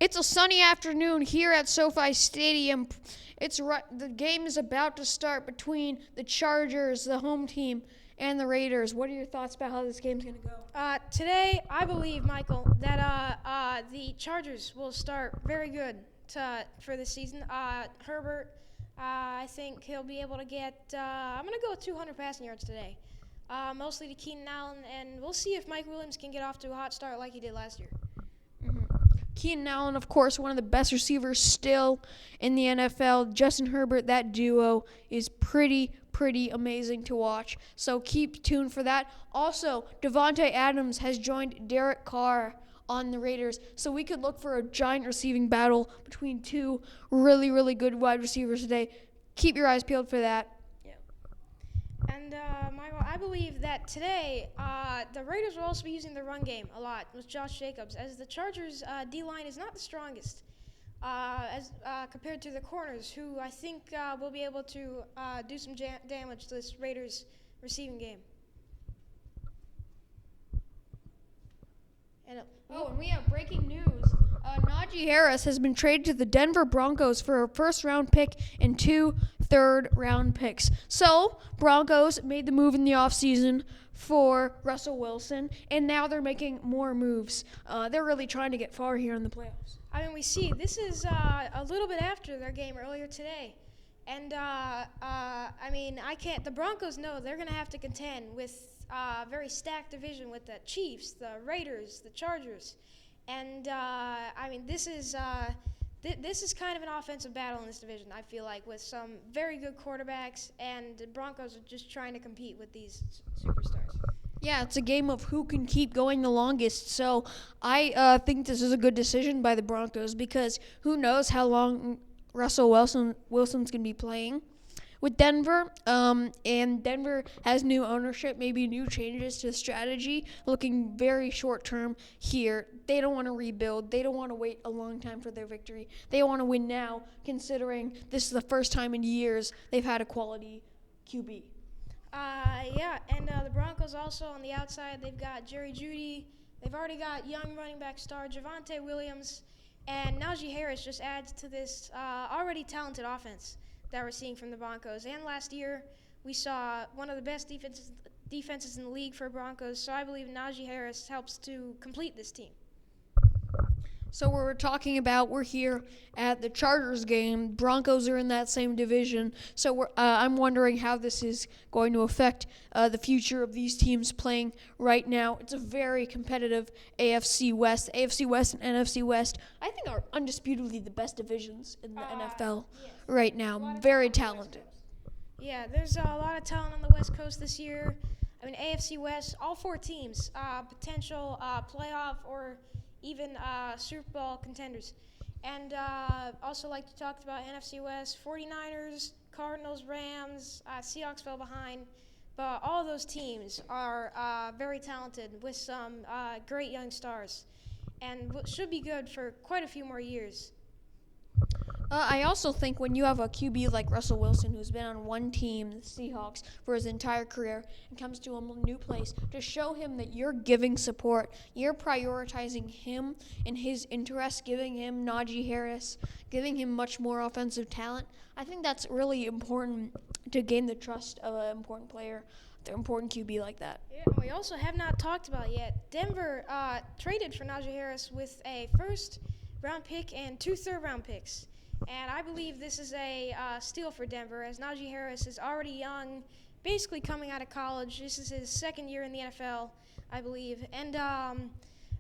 It's a sunny afternoon here at SoFi Stadium. The game is about to start between the Chargers, the home team, and the Raiders. What are your thoughts about how this game's going to go? Today, I believe, Michael, that the Chargers will start very good for this season. Herbert, I think he'll be able to get, I'm going to go with 200 passing yards today, mostly to Keenan Allen, and we'll see if Mike Williams can get off to a hot start like he did last year. Keenan Allen, of course, one of the best receivers still in the NFL. Justin Herbert, that duo is pretty amazing to watch. So keep tuned for that. Also, Devontae Adams has joined Derek Carr on the Raiders. So we could look for a giant receiving battle between two really good wide receivers today. Keep your eyes peeled for that. And, Michael, I believe that today the Raiders will also be using the run game a lot with Josh Jacobs, as the Chargers' D-line is not the strongest as compared to the corners, who I think will be able to do some damage to this Raiders' receiving game. And we have breaking news. Najee Harris has been traded to the Denver Broncos for a first-round pick and 2 third-round picks. So, Broncos made the move in the offseason for Russell Wilson, and now they're making more moves. They're really trying to get far here in the playoffs. I mean, we see this is a little bit after their game earlier today. And, the Broncos know they're going to have to contend with a very stacked division with the Chiefs, the Raiders, the Chargers. And, this is kind of an offensive battle in this division, I feel like, with some very good quarterbacks, and the Broncos are just trying to compete with these superstars. Yeah, it's a game of who can keep going the longest. So I think this is a good decision by the Broncos, because who knows how long Russell Wilson's going to be playing with Denver. And Denver has new ownership, maybe new changes to strategy, looking very short term here. They don't want to rebuild. They don't want to wait a long time for their victory. They want to win now, considering this is the first time in years they've had a quality QB. The Broncos also on the outside, they've got Jerry Jeudy. They've already got young running back star Javonte Williams, and Najee Harris just adds to this already talented offense that we're seeing from the Broncos. And last year, we saw one of the best defenses in the league for Broncos, so I believe Najee Harris helps to complete this team. So we're talking about, we're here at the Chargers game. Broncos are in that same division. So I'm wondering how this is going to affect the future of these teams playing right now. It's a very competitive AFC West. AFC West and NFC West, I think, are undisputedly the best divisions in the NFL right now. Very talented. Yeah, there's a lot of talent on the West Coast this year. I mean, AFC West, all 4 teams, potential playoff or even Super Bowl contenders. And also, like you talked about, NFC West, 49ers, Cardinals, Rams, Seahawks fell behind. But all of those teams are very talented with some great young stars, and should be good for quite a few more years. I also think when you have a QB like Russell Wilson, who's been on one team, the Seahawks, for his entire career, and comes to a new place, to show him that you're giving support, you're prioritizing him and his interests, giving him Najee Harris, giving him much more offensive talent, I think that's really important to gain the trust of an important player, the important QB like that. Yeah, we also have not talked about yet. Denver traded for Najee Harris with a first-round pick and 2 third-round picks. And I believe this is a steal for Denver, as Najee Harris is already young, basically coming out of college. This is his second year in the NFL, I believe. And,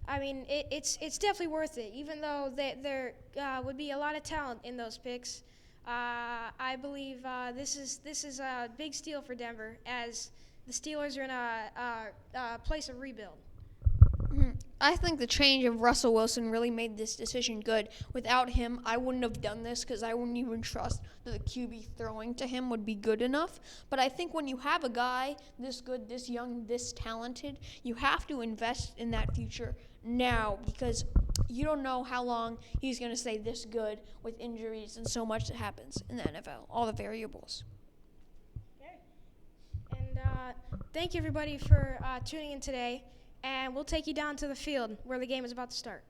it's definitely worth it, even though there would be a lot of talent in those picks. I believe this is a big steal for Denver, as the Steelers are in a place of rebuild. I think the change of Russell Wilson really made this decision good. Without him, I wouldn't have done this, because I wouldn't even trust that the QB throwing to him would be good enough. But I think when you have a guy this good, this young, this talented, you have to invest in that future now, because you don't know how long he's going to stay this good with injuries and so much that happens in the NFL, all the variables. Okay. And thank you, everybody, for tuning in today. And we'll take you down to the field where the game is about to start.